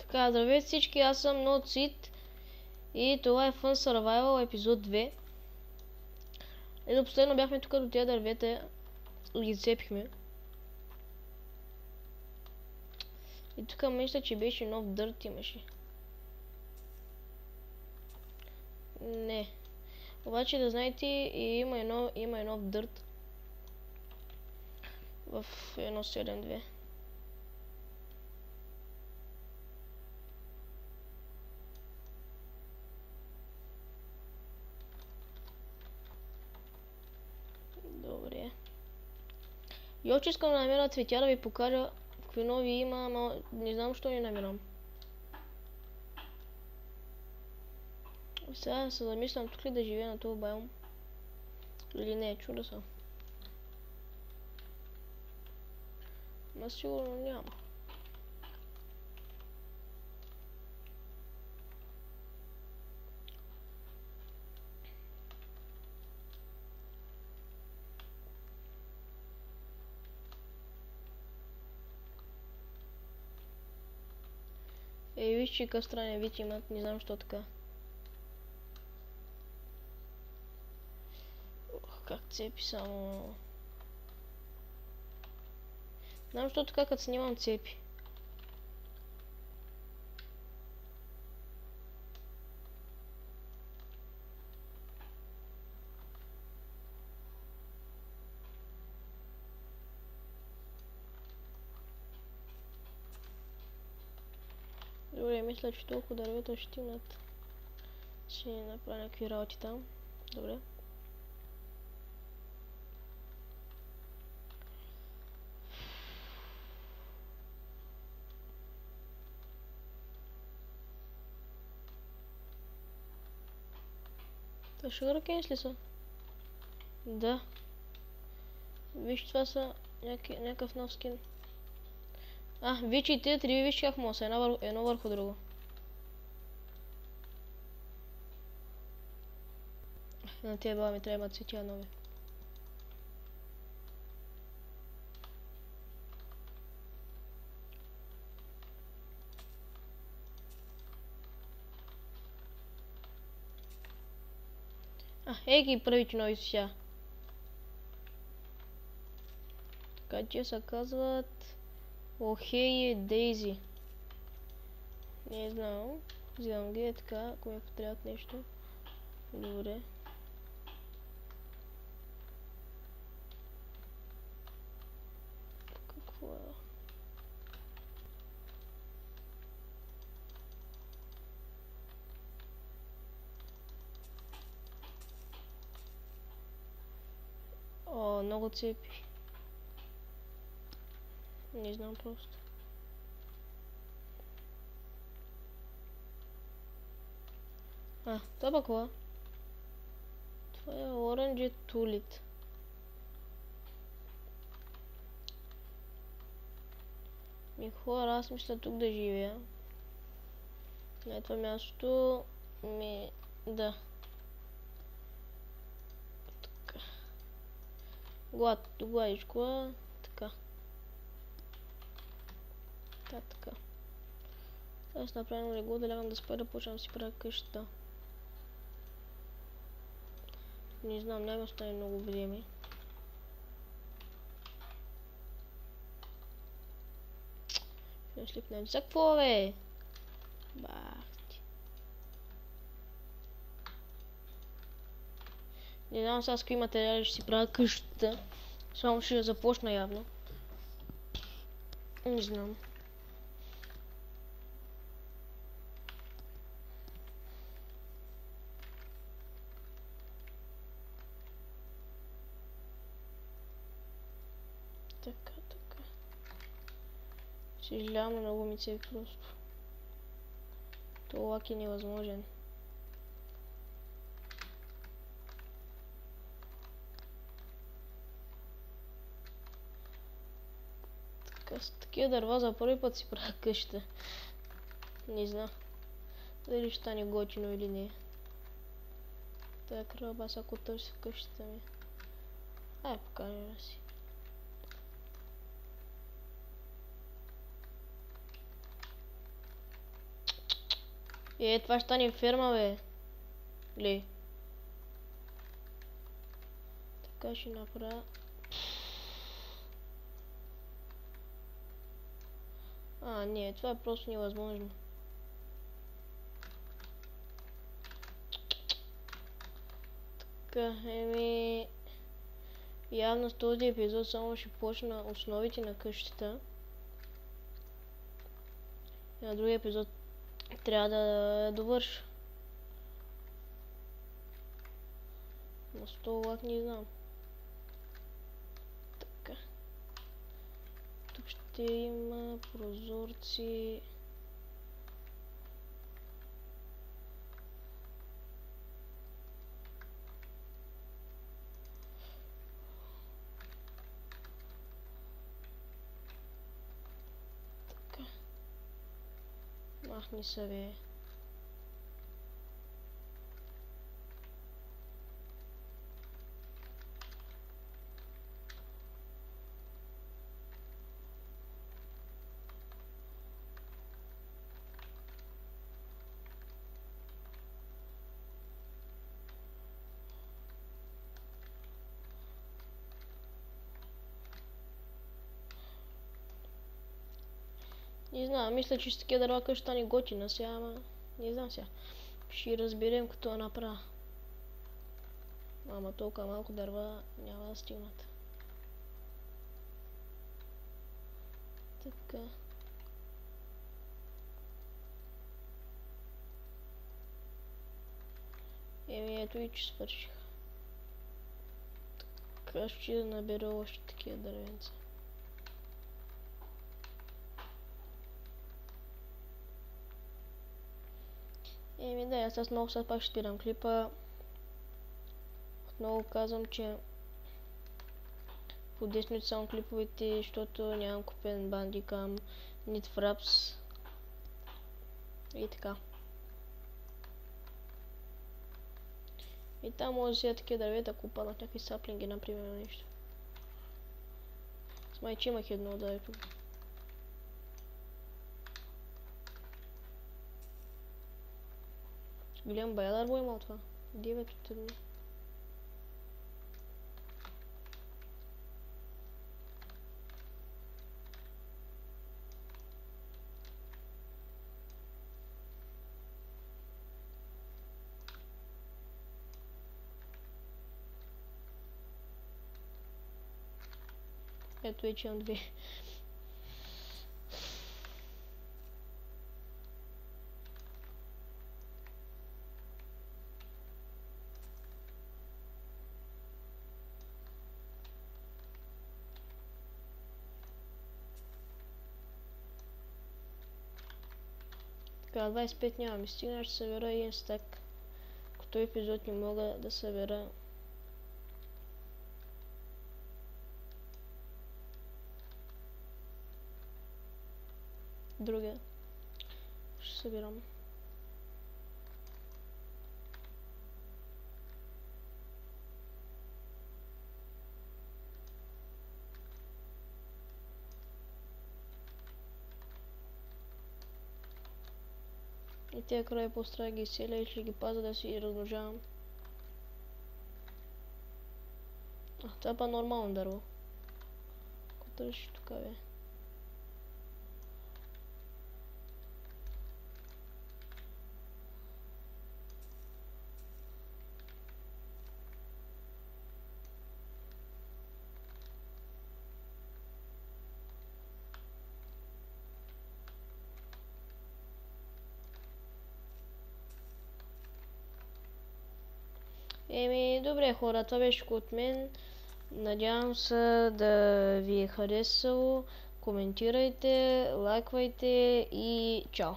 Така, здравейте всички, аз съм NodeSeed и това е Fun Survival епизод 2. Ето последно бяхме тук до тези дървета и ги цепихме. И тук мисля, че беше нов дърт имаше. Не. Обаче да знаете, има нов дърт в 1.7.2. Добре. И още искам да намеря цветя да ви покажа какви нови има, но не знам защо не намирам. Сега се замислям тук ли да живея на този байом. Или не, чуда съм. Ма сигурно няма. Виж, че какъв странен вид имат, не знам защо така. Как цепи само... Знам защо така, като снимам цепи. Добре, мисля, че толкова дървета ще стигнат. Ще направя някакви работи там. Добре. Та Sugar Canes ли са? Да. Виж, това са някакъв нов скин. Виж и тези три, виж как мога са едно върху друго. На тези баба ми трябва цветя нови. Ей ги първите нови цветя. Така че се казват Охей Дейзи. Не знам. Вземам ги така, ако ми потребят нещо. Добре. Какво е? О, много цепи. Не знам просто. Това пък какво? Това е Orange Tulip. Хора, аз мисля тук да живея. На това място да. Така. Гладичко, така. Така. Аз направим легло да лягам да спя, да почвам да си правя къщата. Не знам, няма остане много време. Ще слипнем. За какво бе? Бах ти. Не знам сега с какви материали ще си правя къщата. Само ще я започна явно. Не знам. Така. Съжалявам, много ми цепи просто. Това лак е невъзможен. Така, с такива дърва за първи път си правя къща. Не знам. Дали ще стане готино или не. Тая кръба, ако търся къщата ми. Покажем си. Това ще стане ферма, бе. Глей. Така ще направя. Не, това е просто невъзможно. Така, явно с този епизод само ще почна основите на къщата. И на другия епизод трябва да довърша. На 100 лак не знам. Така. Тук ще има прозорци. Така. Махни се, бе. Не знам, мисля, че с такива дърва къща стане готина сега, ама не знам сега. Ще разберем като я направя. Ама толкова малко дърва няма да стигнат. Така. Ето и че свърших. Така ще набера още такива дървенца. Да, аз много сега пак ще спирам клипа. Отново казвам, че по 10 минути само клиповете, защото нямам купен бандикам, нит фрапс и така. И там може да си такива дървета, ако паднат някакви саплинги, например, нещо. С майче имах едно да е тук. Гледам бая дърво има това. 9 от 1. Ето вече имам 2. Така, 25 няма ми стигна, ще събера един стак. Като епизод не мога да събера. Другия. Ще събирам. И тия края по-стара ги изселя и ще ги пазя да си размножавам. Това е па нормално дърво. Ако търсиш тук, бе. Добре хора, това беше от мен. Надявам се да ви е харесало. Коментирайте, лайквайте и чао!